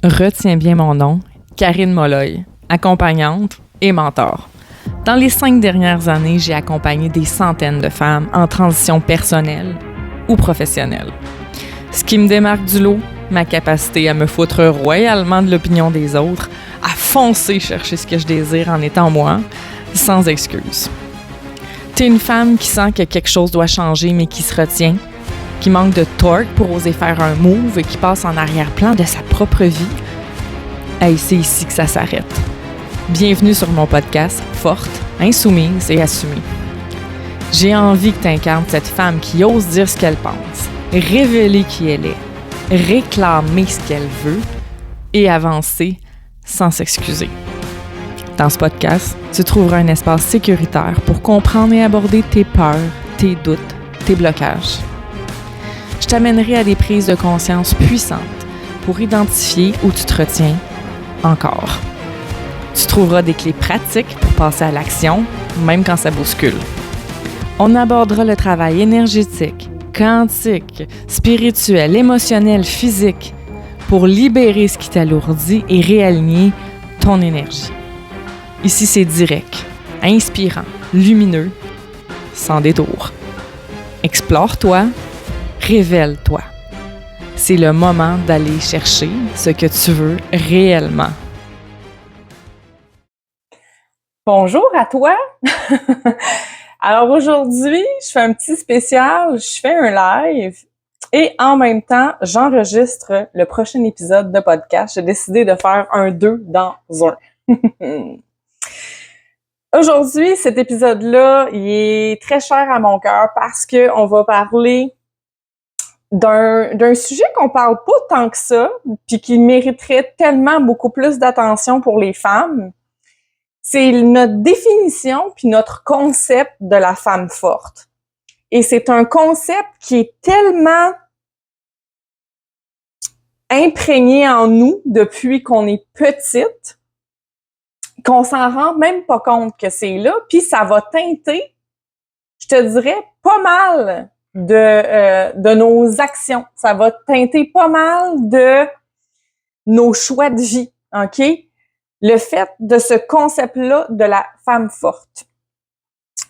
Retiens bien mon nom, Karine Molloy, accompagnante et mentor. Dans les 5 dernières années, j'ai accompagné des centaines de femmes en transition personnelle ou professionnelle. Ce qui me démarque du lot, ma capacité à me foutre royalement de l'opinion des autres, à foncer chercher ce que je désire en étant moi, sans excuse. T'es une femme qui sent que quelque chose doit changer mais qui se retient, qui manque de torque pour oser faire un move et qui passe en arrière-plan de sa propre vie. Hey, c'est ici que ça s'arrête. Bienvenue sur mon podcast Forte, insoumise et assumée. J'ai envie que tu incarnes cette femme qui ose dire ce qu'elle pense, révéler qui elle est, réclamer ce qu'elle veut et avancer sans s'excuser. Dans ce podcast, tu trouveras un espace sécuritaire pour comprendre et aborder tes peurs, tes doutes, tes blocages. Je t'amènerai à des prises de conscience puissantes pour identifier où tu te retiens encore. Tu trouveras des clés pratiques pour passer à l'action, même quand ça bouscule. On abordera le travail énergétique, quantique, spirituel, émotionnel, physique, pour libérer ce qui t'alourdit et réaligner ton énergie. Ici, c'est direct, inspirant, lumineux, sans détour. Explore-toi, révèle-toi. C'est le moment d'aller chercher ce que tu veux réellement. Bonjour à toi! Alors aujourd'hui, je fais un petit spécial, je fais un live et en même temps, j'enregistre le prochain épisode de podcast. J'ai décidé de faire un 2 dans un. Aujourd'hui, cet épisode-là, il est très cher à mon cœur parce qu'on va parler d'un sujet qu'on parle pas tant que ça, puis qui mériterait tellement beaucoup plus d'attention pour les femmes. C'est notre définition puis notre concept de la femme forte. Et c'est un concept qui est tellement imprégné en nous depuis qu'on est petite qu'on s'en rend même pas compte que c'est là, puis ça va teinter, je te dirais, pas mal de nos actions. Ça va teinter pas mal de nos choix de vie, OK? Le fait de ce concept-là de la femme forte.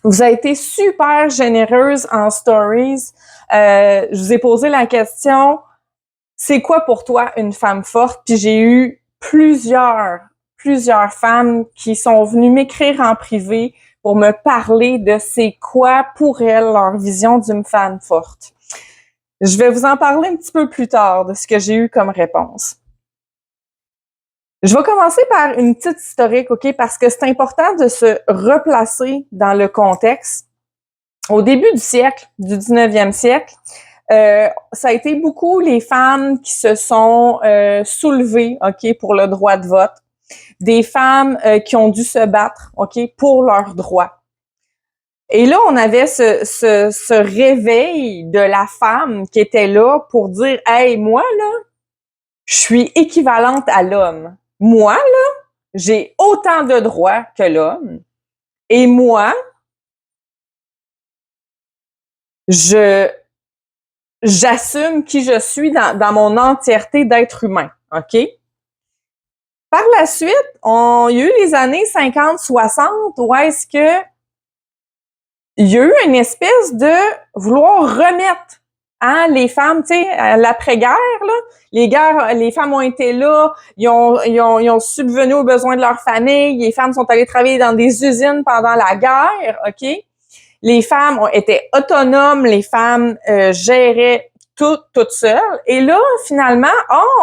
Vous avez été super généreuse en stories. Je vous ai posé la question, c'est quoi pour toi une femme forte? Puis j'ai eu plusieurs femmes qui sont venues m'écrire en privé pour me parler de c'est quoi pour elles leur vision d'une femme forte. Je vais vous en parler un petit peu plus tard de ce que j'ai eu comme réponse. Je vais commencer par une petite historique, OK, parce que c'est important de se replacer dans le contexte. Au début du siècle, du 19e siècle, ça a été beaucoup les femmes qui se sont soulevées, OK, pour le droit de vote. Des femmes qui ont dû se battre, OK, pour leurs droits. Et là, on avait ce réveil de la femme qui était là pour dire « Hey, moi, là, je suis équivalente à l'homme. Moi, là, j'ai autant de droits que l'homme. Et moi, j'assume qui je suis dans mon entièreté d'être humain. OK? Par la suite, il y a eu les années 50-60 où est-ce que il y a eu une espèce de vouloir remettre les femmes, tu sais, à l'après-guerre, là, les femmes ont été là, ils ont subvenu aux besoins de leur famille, les femmes sont allées travailler dans des usines pendant la guerre, OK? Les femmes étaient autonomes, les femmes géraient toutes seules. Et là, finalement,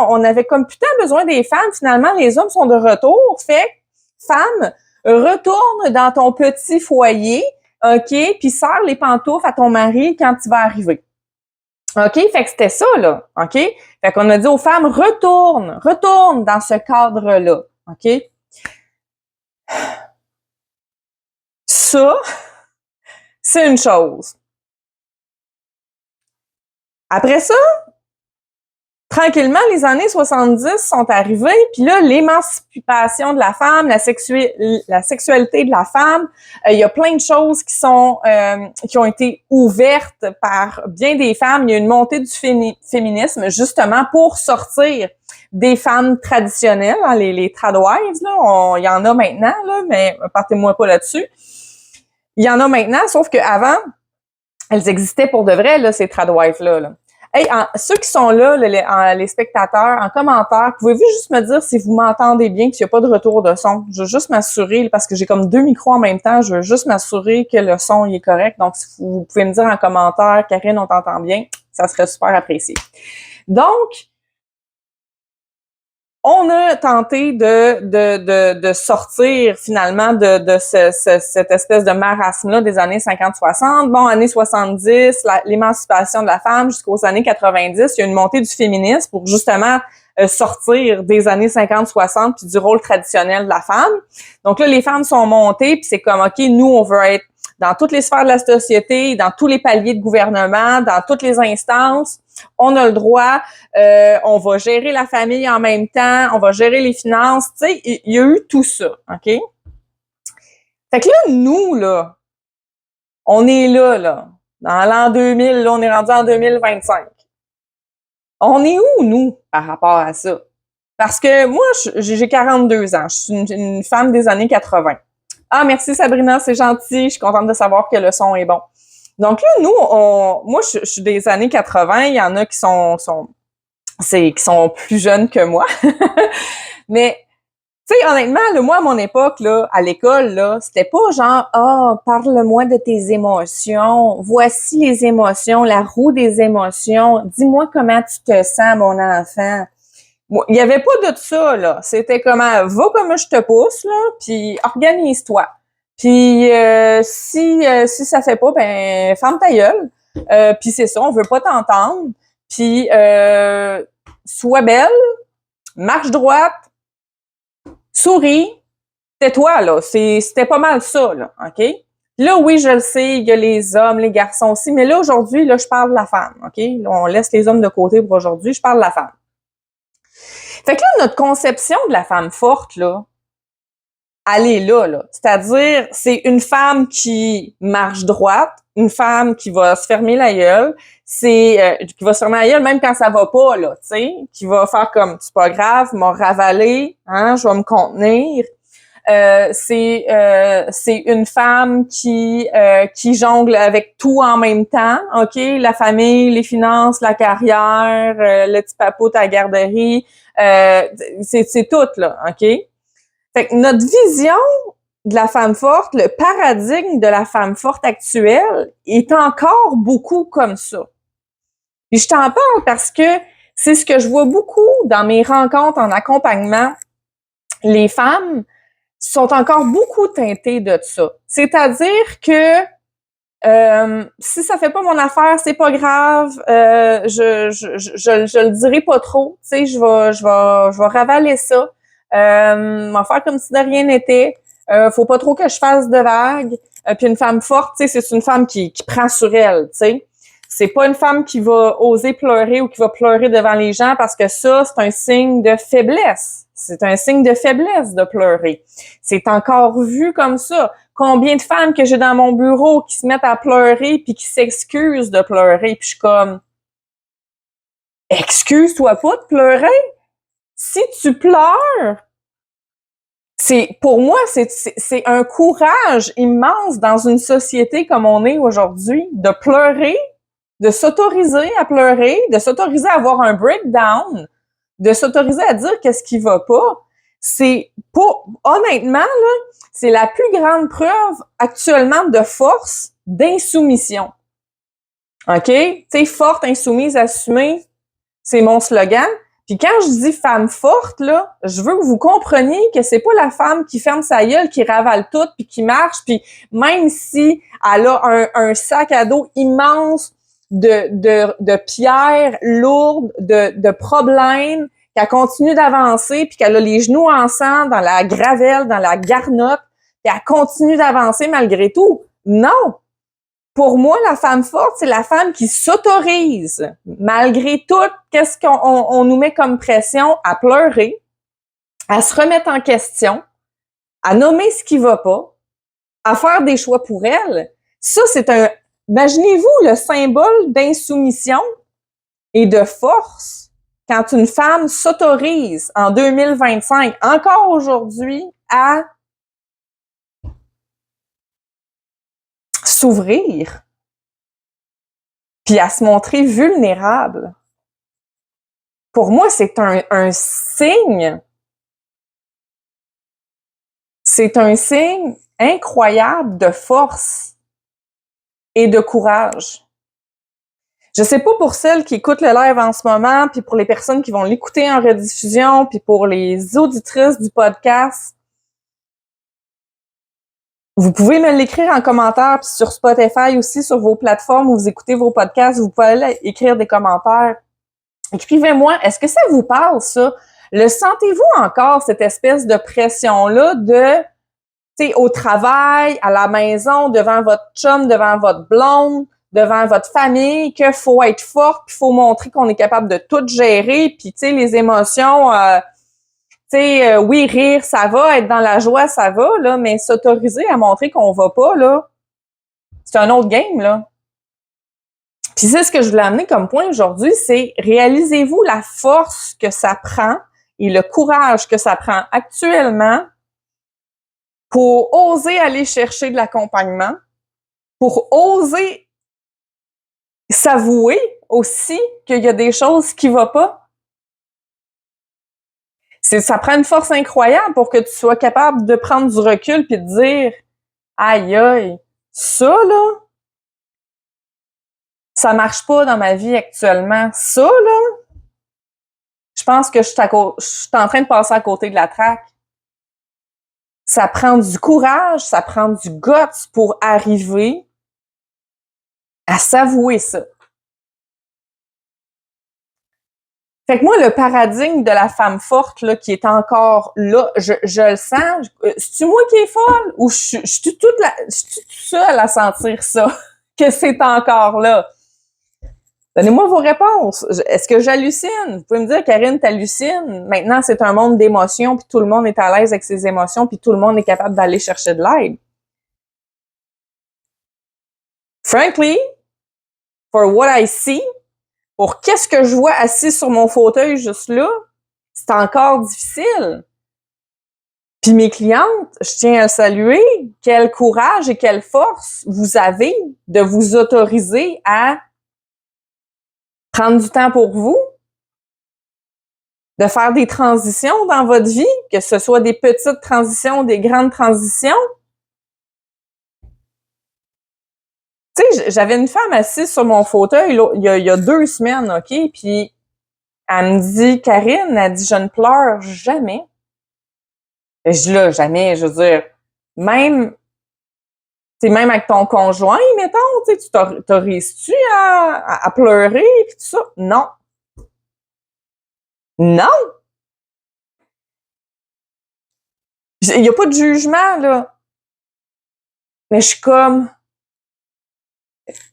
on avait comme putain besoin des femmes. Finalement, les hommes sont de retour. Fait, femme, retourne dans ton petit foyer, OK? Puis serre les pantoufles à ton mari quand il va arriver. OK? Fait que c'était ça, là. OK? Fait qu'on a dit aux femmes, retourne dans ce cadre-là. OK? Ça, c'est une chose. Après ça, Tranquillement, les années 70 sont arrivées, puis là, l'émancipation de la femme, la sexualité de la femme, il y a plein de choses qui ont été ouvertes par bien des femmes. Il y a une montée du féminisme, justement, pour sortir des femmes traditionnelles, hein, les tradwives, là, il y en a maintenant, là, mais partez-moi pas là-dessus. Il y en a maintenant, sauf qu'avant, elles existaient pour de vrai, là, ces tradwives-là, là. Hey, ceux qui sont là, les spectateurs, en commentaire, pouvez-vous juste me dire si vous m'entendez bien, qu'il n'y a pas de retour de son? Je veux juste m'assurer, parce que j'ai comme 2 micros en même temps, je veux juste m'assurer que le son il est correct. Donc, si vous pouvez me dire en commentaire, Karine, on t'entend bien, ça serait super apprécié. Donc, on a tenté de sortir finalement de cette espèce de marasme-là des années 50-60. Bon, années 70, l'émancipation de la femme jusqu'aux années 90, il y a une montée du féminisme pour justement sortir des années 50-60 puis du rôle traditionnel de la femme. Donc là, les femmes sont montées puis c'est comme, OK, nous, on veut être dans toutes les sphères de la société, dans tous les paliers de gouvernement, dans toutes les instances. On a le droit, on va gérer la famille en même temps, on va gérer les finances, tu sais, il y a eu tout ça, OK? Fait que là, nous, là, on est là, dans l'an 2000, là, on est rendu en 2025. On est où, nous, par rapport à ça? Parce que moi, j'ai 42 ans, je suis une femme des années 80. Ah, merci Sabrina, c'est gentil, je suis contente de savoir que le son est bon. Donc là, nous, moi, je suis des années 80, il y en a qui sont plus jeunes que moi. Mais, tu sais, honnêtement, là, moi, à mon époque, là, à l'école, là, c'était pas genre, parle-moi de tes émotions, voici les émotions, la roue des émotions, dis-moi comment tu te sens, mon enfant. Il y avait pas de ça, là. C'était comment, va comme je te pousse, là, puis organise-toi. Puis si ça fait pas, ben ferme ta gueule. Puis c'est ça, on veut pas t'entendre. Puis sois belle, marche droite, souris, tais-toi, là. C'était pas mal ça, là, OK? Là, oui, je le sais, il y a les hommes, les garçons aussi, mais là, aujourd'hui, là, je parle de la femme, OK? Là, on laisse les hommes de côté pour aujourd'hui, je parle de la femme. Fait que là, notre conception de la femme forte, là, elle est là. C'est-à-dire, c'est une femme qui marche droite, une femme qui va se fermer la gueule, qui va se fermer la gueule même quand ça va pas, là, tu sais, qui va faire comme, c'est pas grave, m'a ravalé, hein, je vais me contenir. C'est une femme qui jongle avec tout en même temps, OK? La famille, les finances, la carrière, le petit papoute à la garderie, c'est tout, là, OK? Fait que notre vision de la femme forte, le paradigme de la femme forte actuelle est encore beaucoup comme ça. Puis je t'en parle parce que c'est ce que je vois beaucoup dans mes rencontres en accompagnement. Les femmes sont encore beaucoup teintées de ça. C'est-à-dire que si ça fait pas mon affaire, c'est pas grave. Je le dirai pas trop. Tu sais, je vais ravaler ça. M'en faire comme si de rien n'était. Faut pas trop que je fasse de vagues. Puis une femme forte, tu sais, c'est une femme qui prend sur elle. Tu sais, c'est pas une femme qui va oser pleurer ou qui va pleurer devant les gens parce que ça, c'est un signe de faiblesse. C'est un signe de faiblesse de pleurer. C'est encore vu comme ça. Combien de femmes que j'ai dans mon bureau qui se mettent à pleurer puis qui s'excusent de pleurer, puis je suis comme, excuse-toi pas de pleurer. Si tu pleures, pour moi, c'est un courage immense dans une société comme on est aujourd'hui de pleurer, de s'autoriser à pleurer, de s'autoriser à avoir un breakdown, de s'autoriser à dire qu'est-ce qui va pas. C'est pas, honnêtement, là, c'est la plus grande preuve actuellement de force, d'insoumission. OK? Tu sais, forte, insoumise, assumée, c'est mon slogan. Puis quand je dis femme forte, là, je veux que vous compreniez que c'est pas la femme qui ferme sa gueule, qui ravale tout, puis qui marche, puis même si elle a un sac à dos immense de pierres lourdes, de problèmes, qu'elle continue d'avancer, puis qu'elle a les genoux en sang dans la gravelle, dans la garnotte, puis elle continue d'avancer malgré tout. Non! pour moi, la femme forte, c'est la femme qui s'autorise, malgré tout, qu'est-ce qu'on nous met comme pression, à pleurer, à se remettre en question, à nommer ce qui va pas, à faire des choix pour elle. Ça, imaginez-vous le symbole d'insoumission et de force quand une femme s'autorise en 2025, encore aujourd'hui, à s'ouvrir puis à se montrer vulnérable. Pour moi, c'est un signe. C'est un signe incroyable de force et de courage. Je sais pas pour celles qui écoutent le live en ce moment, puis pour les personnes qui vont l'écouter en rediffusion, puis pour les auditrices du podcast, vous pouvez me l'écrire en commentaire, puis sur Spotify aussi, sur vos plateformes où vous écoutez vos podcasts, vous pouvez aller écrire des commentaires. Écrivez-moi, est-ce que ça vous parle, ça? Le sentez-vous encore, cette espèce de pression-là de, tu sais, au travail, à la maison, devant votre chum, devant votre blonde, devant votre famille, qu'il faut être forte, puis faut montrer qu'on est capable de tout gérer, puis tu sais, les émotions, oui, rire, ça va, être dans la joie, ça va, là, mais s'autoriser à montrer qu'on va pas, là, c'est un autre game, là. Puis c'est ce que je voulais amener comme point aujourd'hui, c'est réalisez-vous la force que ça prend et le courage que ça prend actuellement pour oser aller chercher de l'accompagnement, pour oser s'avouer aussi qu'il y a des choses qui vont pas. Ça prend une force incroyable pour que tu sois capable de prendre du recul puis de dire aïe aïe, ça là, ça marche pas dans ma vie actuellement. Ça là, je pense que je suis en train de passer à côté de la traque. Ça prend du courage, ça prend du guts pour arriver à s'avouer ça. Fait que moi, le paradigme de la femme forte là, qui est encore là, je le sens. C'est-tu moi qui est folle ou je suis toute seule à sentir ça, que c'est encore là? Donnez-moi vos réponses. Est-ce que j'hallucine? Vous pouvez me dire, Karine, t'hallucines? Maintenant, c'est un monde d'émotions, puis tout le monde est à l'aise avec ses émotions, puis tout le monde est capable d'aller chercher de l'aide. Frankly, for what I see, pour qu'est-ce que je vois assis sur mon fauteuil juste là, c'est encore difficile. Puis mes clientes, je tiens à le saluer, quel courage et quelle force vous avez de vous autoriser à prendre du temps pour vous, de faire des transitions dans votre vie, que ce soit des petites transitions, des grandes transitions. Tu sais, j'avais une femme assise sur mon fauteuil là, il y a 2 semaines, OK? Puis elle me dit, Karine, elle dit, je ne pleure jamais. Et je dis là, jamais, je veux dire, même avec ton conjoint, mettons, tu t'autorises-tu à pleurer et tout ça? Non. Non! Il n'y a pas de jugement, là. Mais je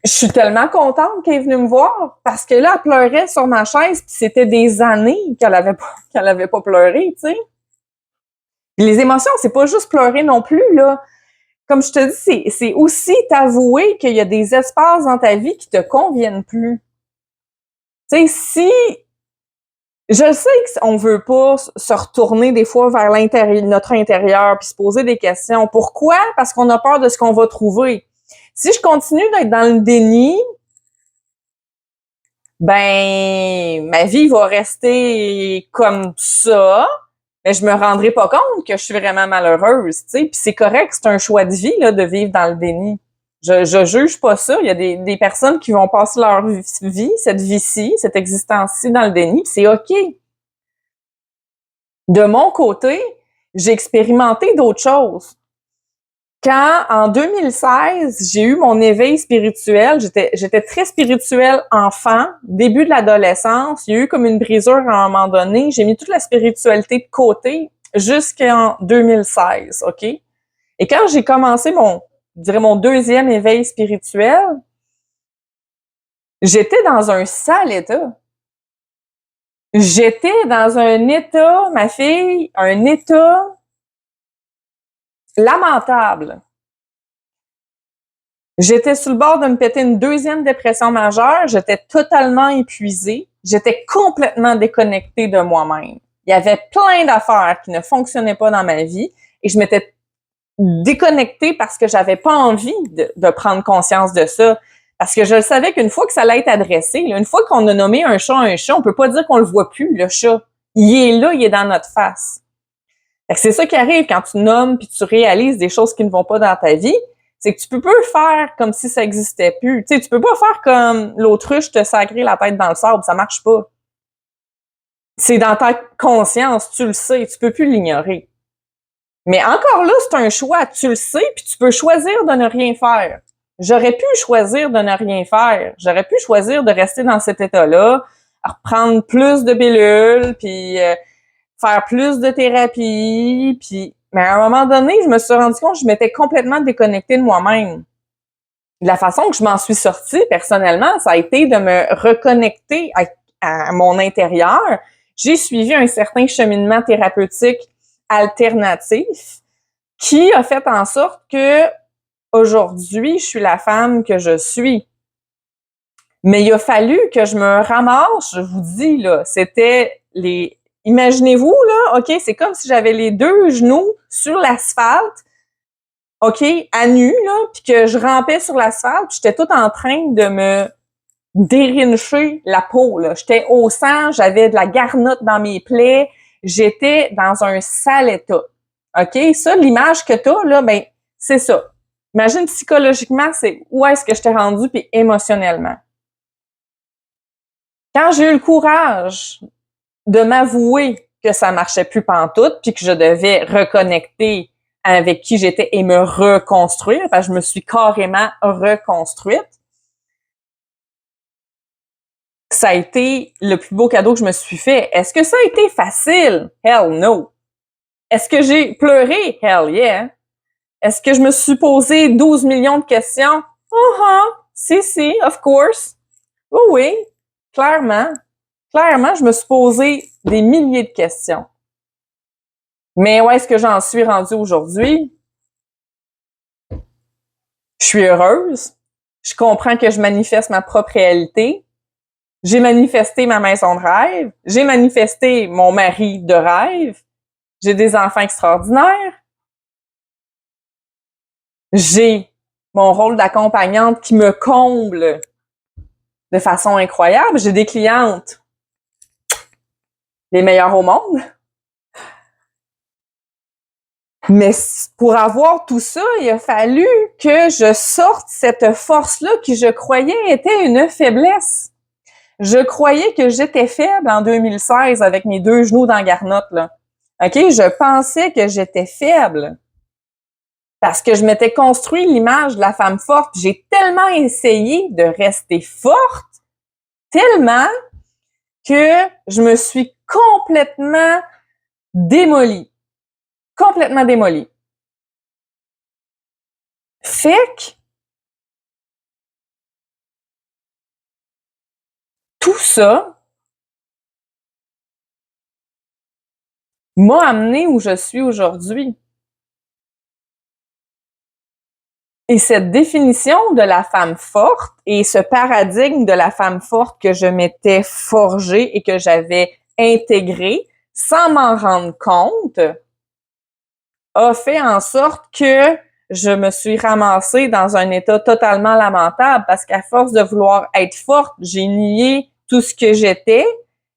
suis tellement contente qu'elle est venue me voir parce que là, elle pleurait sur ma chaise puis c'était des années qu'elle avait pas pleuré, tu sais. Puis les émotions, c'est pas juste pleurer non plus, là. Comme je te dis, c'est aussi t'avouer qu'il y a des espaces dans ta vie qui te conviennent plus. Tu sais, si je sais qu'on veut pas se retourner des fois vers notre intérieur puis se poser des questions. Pourquoi? Parce qu'on a peur de ce qu'on va trouver. Si je continue d'être dans le déni, ben ma vie va rester comme ça, mais je me rendrai pas compte que je suis vraiment malheureuse, tu sais. Puis c'est correct, c'est un choix de vie là de vivre dans le déni. Je juge pas ça. Il y a des personnes qui vont passer leur vie, cette vie-ci, cette existence-ci dans le déni, puis c'est OK. De mon côté, j'ai expérimenté d'autres choses. Quand, en 2016, j'ai eu mon éveil spirituel, j'étais très spirituelle enfant, début de l'adolescence, il y a eu comme une brisure à un moment donné, j'ai mis toute la spiritualité de côté jusqu'en 2016, OK? Et quand j'ai commencé je dirais mon deuxième éveil spirituel, j'étais dans un sale état. J'étais dans un état, ma fille, un état lamentable. J'étais sur le bord de me péter une deuxième dépression majeure. J'étais totalement épuisée. J'étais complètement déconnectée de moi-même. Il y avait plein d'affaires qui ne fonctionnaient pas dans ma vie et je m'étais déconnectée parce que j'avais pas envie de prendre conscience de ça. Parce que je le savais qu'une fois que ça allait être adressé, là, une fois qu'on a nommé un chat, on peut pas dire qu'on le voit plus, le chat. Il est là, il est dans notre face. Fait que c'est ça qui arrive quand tu nommes puis tu réalises des choses qui ne vont pas dans ta vie, c'est que tu peux pas faire comme si ça existait plus. Tu sais, tu peux pas faire comme l'autruche te sacrer la tête dans le sable, ça marche pas. C'est dans ta conscience, tu le sais, tu peux plus l'ignorer. Mais encore là, c'est un choix, tu le sais, puis tu peux choisir de ne rien faire. J'aurais pu choisir de ne rien faire. J'aurais pu choisir de rester dans cet état-là, reprendre plus de pilules, puis faire plus de thérapie, puis mais à un moment donné, je me suis rendu compte que je m'étais complètement déconnectée de moi-même. La façon que je m'en suis sortie personnellement, ça a été de me reconnecter à mon intérieur. J'ai suivi un certain cheminement thérapeutique alternatif qui a fait en sorte que aujourd'hui, je suis la femme que je suis. Mais il a fallu que je me ramasse, je vous dis, là, c'était les... Imaginez-vous, là, OK, c'est comme si j'avais les deux genoux sur l'asphalte, OK, à nu, là, puis que je rampais sur l'asphalte, puis j'étais toute en train de me dérincher la peau, là. J'étais au sang, j'avais de la garnotte dans mes plaies, j'étais dans un sale état. OK? Ça, l'image que t'as, là, ben, c'est ça. Imagine psychologiquement, c'est où est-ce que je t'ai rendu, puis émotionnellement. Quand j'ai eu le courage de m'avouer que ça marchait plus pantoute, puis que je devais reconnecter avec qui j'étais et me reconstruire, parce que je me suis carrément reconstruite, ça a été le plus beau cadeau que je me suis fait. Est-ce que ça a été facile? Hell no. Est-ce que j'ai pleuré? Hell yeah. Est-ce que je me suis posé 12 millions de questions? Si, of course. Oh oui, clairement. Clairement, je me suis posé des milliers de questions. Mais où est-ce que j'en suis rendue aujourd'hui? Je suis heureuse. Je comprends que je manifeste ma propre réalité. J'ai manifesté ma maison de rêve. J'ai manifesté mon mari de rêve. J'ai des enfants extraordinaires. J'ai mon rôle d'accompagnante qui me comble de façon incroyable. J'ai des clientes les meilleures au monde. Mais pour avoir tout ça, il a fallu que je sorte cette force-là qui, je croyais, était une faiblesse. Je croyais que j'étais faible en 2016 avec mes deux genoux dans la garnotte, là. OK? Je pensais que j'étais faible. Parce que je m'étais construit l'image de la femme forte. J'ai tellement essayé de rester forte, tellement que je me suis complètement démolie. Complètement démolie. Fait que tout ça m'a amené où je suis aujourd'hui. Et cette définition de la femme forte et ce paradigme de la femme forte que je m'étais forgé et que j'avais intégré sans m'en rendre compte a fait en sorte que je me suis ramassée dans un état totalement lamentable parce qu'à force de vouloir être forte, j'ai nié tout ce que j'étais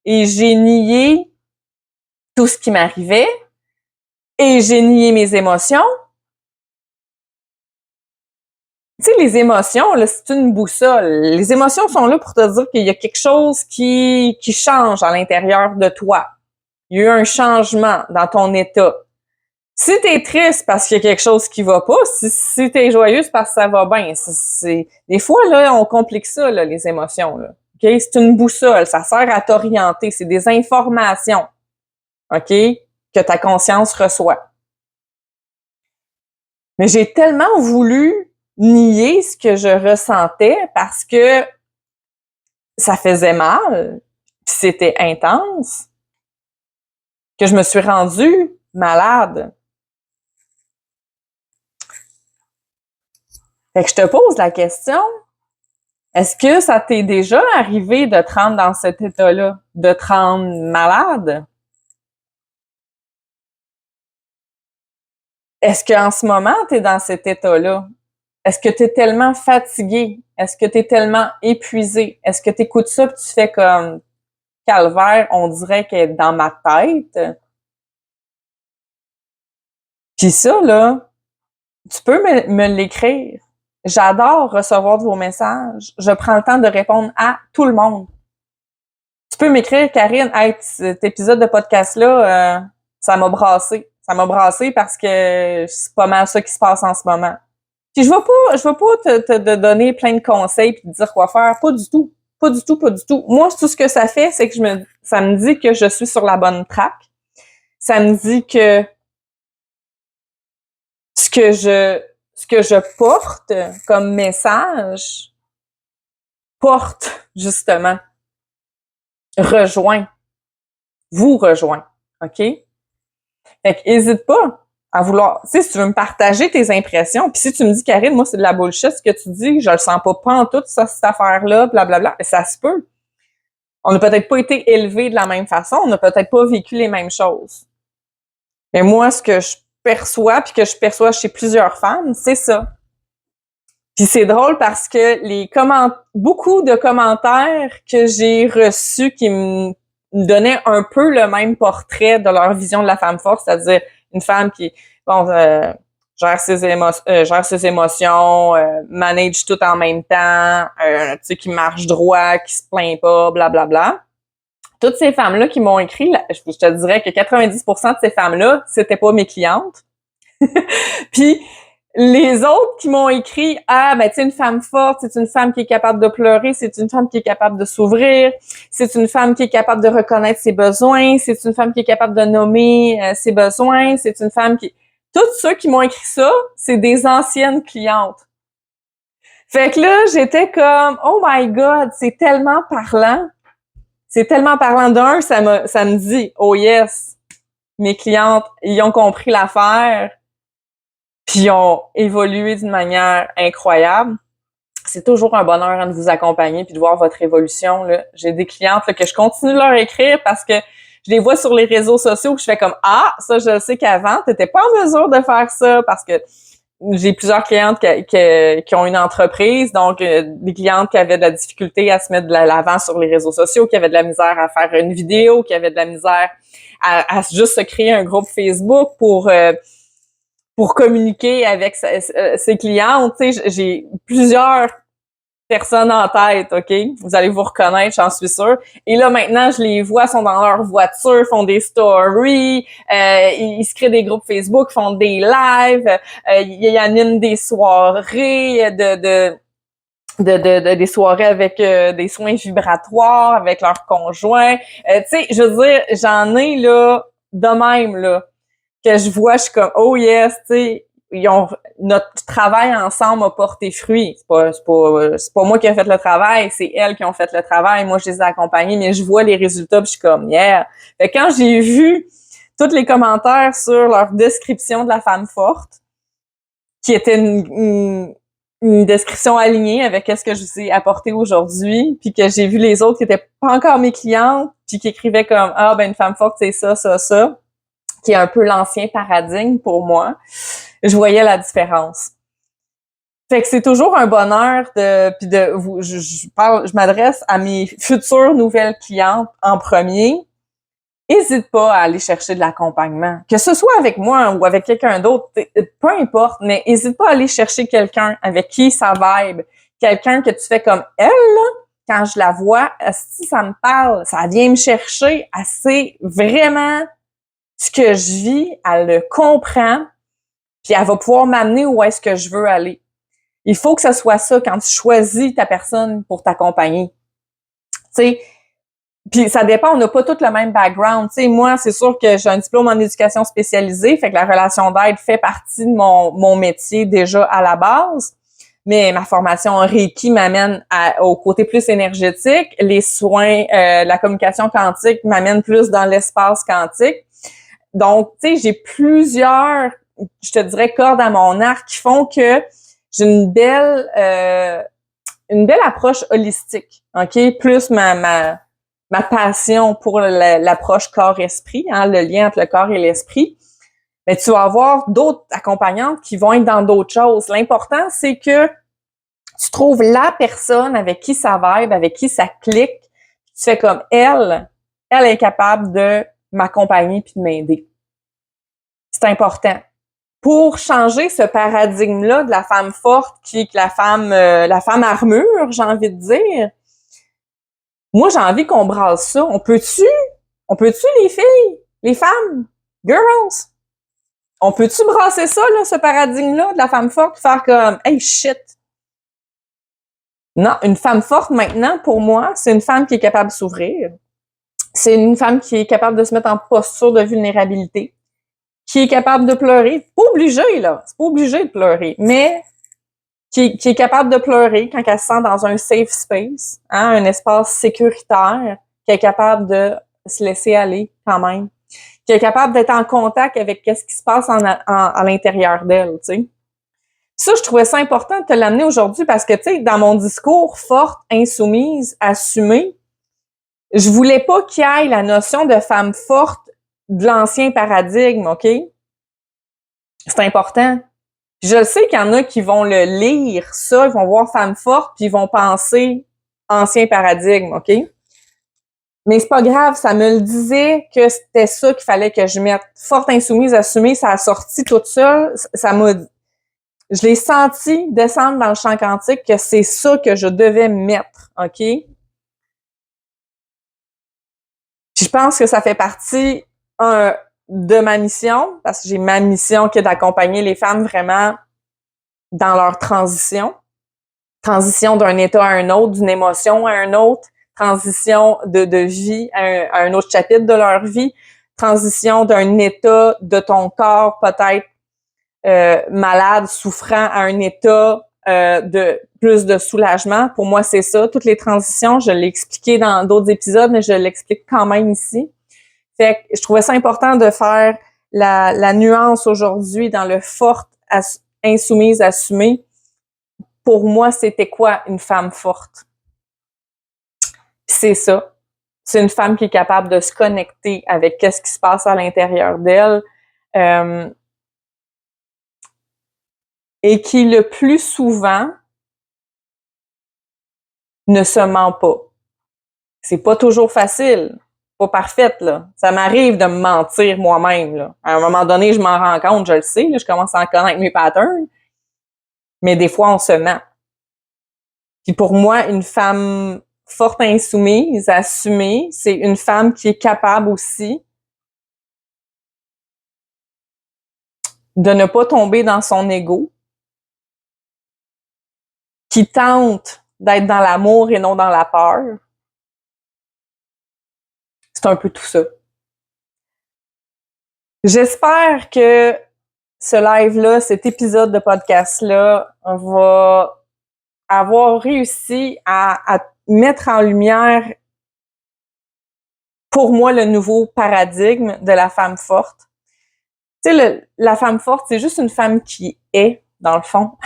et j'ai nié tout ce qui m'arrivait et j'ai nié mes émotions. Tu sais, les émotions, là, c'est une boussole. Les émotions sont là pour te dire qu'il y a quelque chose qui change à l'intérieur de toi. Il y a eu un changement dans ton état. Si t'es triste parce qu'il y a quelque chose qui va pas, si t'es joyeuse parce que ça va bien, des fois, là, on complique ça, là, les émotions, là. OK? C'est une boussole. Ça sert à t'orienter. C'est des informations. OK? Que ta conscience reçoit. Mais j'ai tellement voulu nier ce que je ressentais parce que ça faisait mal, puis c'était intense, que je me suis rendue malade. Fait que je te pose la question, est-ce que ça t'est déjà arrivé de te rendre dans cet état-là, de te rendre malade? Est-ce qu'en ce moment, tu es dans cet état-là? Est-ce que tu es tellement fatigué? Est-ce que tu es tellement épuisé? Est-ce que tu écoutes ça et tu fais comme calvaire, on dirait qu'elle est dans ma tête? Puis ça, là, tu peux me l'écrire. J'adore recevoir de vos messages. Je prends le temps de répondre à tout le monde. Tu peux m'écrire, Karine, hey, cet épisode de podcast-là, ça m'a brassé. Ça m'a brassé parce que c'est pas mal ça qui se passe en ce moment. Puis je vais pas te donner plein de conseils puis te dire quoi faire. Pas du tout. Pas du tout, pas du tout. Moi, tout ce que ça fait, c'est que ça me dit que je suis sur la bonne track. Ça me dit que ce que je porte comme message porte, justement, vous rejoint. OK? Fait que hésite pas à vouloir, tu sais, si tu veux me partager tes impressions, puis si tu me dis, Karine, moi, c'est de la bullshit, ce que tu dis, je le sens pas pantoute, ça, cette affaire-là, blablabla, ça se peut. On n'a peut-être pas été élevés de la même façon, on n'a peut-être pas vécu les mêmes choses. Mais moi, ce que je perçois, puis que je perçois chez plusieurs femmes, c'est ça. Puis c'est drôle parce que beaucoup de commentaires que j'ai reçus qui me donnaient un peu le même portrait de leur vision de la femme forte, c'est-à-dire une femme qui gère ses émotions, manage tout en même temps, tu sais, qui marche droit, qui se plaint pas, blablabla. Toutes ces femmes-là qui m'ont écrit, je te dirais que 90% de ces femmes-là, c'était pas mes clientes. Puis les autres qui m'ont écrit, tu sais, une femme forte, c'est une femme qui est capable de pleurer, c'est une femme qui est capable de s'ouvrir, c'est une femme qui est capable de reconnaître ses besoins, c'est une femme qui est capable de nommer ses besoins, c'est une femme qui... Tous ceux qui m'ont écrit ça, c'est des anciennes clientes. Fait que là, j'étais comme, oh my God, c'est tellement parlant. C'est tellement parlant d'un, ça me dit, oh yes, mes clientes, ils ont compris l'affaire, puis ils ont évolué d'une manière incroyable. C'est toujours un bonheur de vous accompagner puis de voir votre évolution, là. J'ai des clientes là, que je continue de leur écrire parce que je les vois sur les réseaux sociaux que je fais comme « Ah, ça, je sais qu'avant, tu n'étais pas en mesure de faire ça parce que j'ai plusieurs clientes qui ont une entreprise, donc des clientes qui avaient de la difficulté à se mettre de l'avant sur les réseaux sociaux, qui avaient de la misère à faire une vidéo, qui avaient de la misère à juste se créer un groupe Facebook pour communiquer avec ses clientes. Tu sais, j'ai plusieurs personnes en tête, OK? Vous allez vous reconnaître, j'en suis sûre. Et là, maintenant, je les vois, sont dans leur voiture, font des stories, ils se créent des groupes Facebook, font des lives, ils animent des soirées des soirées avec des soins vibratoires avec leurs conjoints. Tu sais, je veux dire, j'en ai là de même là que je vois, je suis comme oh yes, tu sais, notre travail ensemble a porté fruit. C'est pas moi qui ai fait le travail, c'est elles qui ont fait le travail. Moi, je les ai accompagnées, mais je vois les résultats, puis je suis comme yeah. Fait que quand j'ai vu tous les commentaires sur leur description de la femme forte, qui était une description alignée avec ce que je vous ai apporté aujourd'hui, puis que j'ai vu les autres qui étaient pas encore mes clientes, puis qui écrivaient comme ah ben une femme forte c'est ça, qui est un peu l'ancien paradigme pour moi. Je voyais la différence. Fait que c'est toujours un bonheur je m'adresse à mes futures nouvelles clientes en premier. Hésite pas à aller chercher de l'accompagnement. Que ce soit avec moi ou avec quelqu'un d'autre, peu importe, mais hésite pas à aller chercher quelqu'un avec qui ça vibe. Quelqu'un que tu fais comme elle, là, quand je la vois, si ça me parle, ça vient me chercher, elle sait vraiment ce que je vis, elle le comprend, puis elle va pouvoir m'amener où est-ce que je veux aller. Il faut que ce soit ça quand tu choisis ta personne pour t'accompagner. Tu sais, puis ça dépend, on n'a pas tous le même background. Tu sais, moi, c'est sûr que j'ai un diplôme en éducation spécialisée, fait que la relation d'aide fait partie de mon métier déjà à la base. Mais ma formation en Reiki m'amène au côté plus énergétique. Les soins, la communication quantique m'amène plus dans l'espace quantique. Donc, tu sais, j'ai plusieurs, je te dirais, cordes à mon arc qui font que j'ai une belle approche holistique, OK? Plus ma passion pour l'approche corps-esprit, hein, le lien entre le corps et l'esprit. Mais tu vas avoir d'autres accompagnantes qui vont être dans d'autres choses. L'important, c'est que tu trouves la personne avec qui ça vibe, avec qui ça clique. Tu fais comme elle est capable de m'accompagner puis de m'aider. C'est important. Pour changer ce paradigme-là de la femme forte qui est la femme armure, j'ai envie de dire. Moi, j'ai envie qu'on brasse ça. On peut-tu les filles, les femmes, girls? On peut-tu brasser ça, là, ce paradigme-là de la femme forte, faire comme, hey, shit. Non, une femme forte, maintenant, pour moi, c'est une femme qui est capable de s'ouvrir. C'est une femme qui est capable de se mettre en posture de vulnérabilité, qui est capable de pleurer. C'est pas obligé, là. C'est pas obligé de pleurer. Mais qui est capable de pleurer quand elle se sent dans un safe space, hein, un espace sécuritaire, qui est capable de se laisser aller quand même, qui est capable d'être en contact avec ce qui se passe à l'intérieur d'elle, tu sais. Ça, je trouvais ça important de te l'amener aujourd'hui parce que, tu sais, dans mon discours forte, insoumise, assumée, je voulais pas qu'il y ait la notion de femme forte de l'ancien paradigme, OK? C'est important. Puis je sais qu'il y en a qui vont le lire, ça, ils vont voir femme forte, puis ils vont penser ancien paradigme, OK? Mais c'est pas grave, ça me le disait que c'était ça qu'il fallait que je mette. Forte, insoumise, assumée, ça a sorti toute seule, je l'ai senti descendre dans le champ quantique que c'est ça que je devais mettre, OK? Puis je pense que ça fait partie de ma mission, parce que j'ai ma mission qui est d'accompagner les femmes vraiment dans leur transition d'un état à un autre, d'une émotion à un autre, transition de vie à un autre chapitre de leur vie, transition d'un état de ton corps peut-être malade, souffrant, à un état de plus de soulagement. Pour moi, c'est ça. Toutes les transitions, je l'ai expliqué dans d'autres épisodes, mais je l'explique quand même ici. Fait que je trouvais ça important de faire la nuance aujourd'hui dans le forte, insoumise, assumée. Pour moi, c'était quoi une femme forte? C'est ça. C'est une femme qui est capable de se connecter avec ce qui se passe à l'intérieur d'elle et qui, le plus souvent, ne se ment pas. C'est pas toujours facile. Pas parfaite, là. Ça m'arrive de me mentir moi-même, là. À un moment donné, je m'en rends compte, je le sais, là, je commence à en connaître mes patterns. Mais des fois, on se ment. Puis pour moi, une femme forte, insoumise, assumée, c'est une femme qui est capable aussi de ne pas tomber dans son ego, qui tente d'être dans l'amour et non dans la peur. C'est un peu tout ça. J'espère que ce live-là, cet épisode de podcast-là va avoir réussi à mettre en lumière, pour moi, le nouveau paradigme de la femme forte. Tu sais, la femme forte, c'est juste une femme qui est, dans le fond.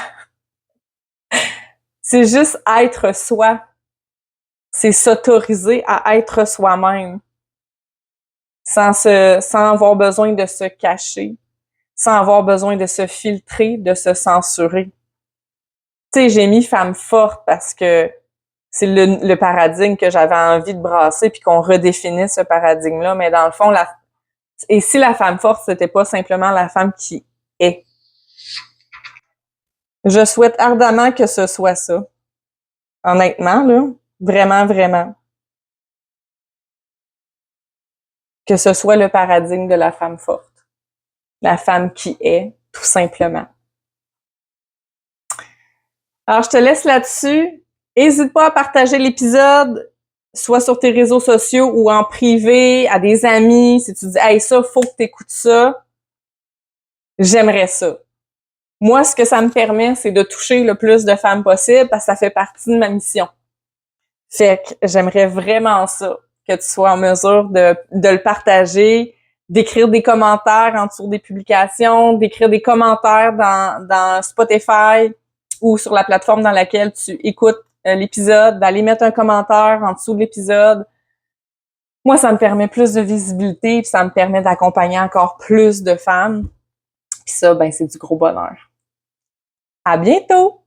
C'est juste être soi. C'est s'autoriser à être soi-même. Sans avoir besoin de se cacher. Sans avoir besoin de se filtrer, de se censurer. Tu sais, j'ai mis femme forte parce que c'est le paradigme que j'avais envie de brasser puis qu'on redéfinisse ce paradigme-là. Mais dans le fond, et si la femme forte, c'était pas simplement la femme qui est? Je souhaite ardemment que ce soit ça. Honnêtement, là. Vraiment, vraiment. Que ce soit le paradigme de la femme forte. La femme qui est, tout simplement. Alors, je te laisse là-dessus. N'hésite pas à partager l'épisode, soit sur tes réseaux sociaux ou en privé, à des amis. Si tu dis « Hey, ça, faut que tu écoutes ça », j'aimerais ça. Moi, ce que ça me permet, c'est de toucher le plus de femmes possible parce que ça fait partie de ma mission. Fait que j'aimerais vraiment ça, que tu sois en mesure de le partager, d'écrire des commentaires en dessous des publications, d'écrire des commentaires dans Spotify ou sur la plateforme dans laquelle tu écoutes l'épisode, d'aller mettre un commentaire en dessous de l'épisode. Moi, ça me permet plus de visibilité, puis ça me permet d'accompagner encore plus de femmes. Puis ça, ben, c'est du gros bonheur. À bientôt!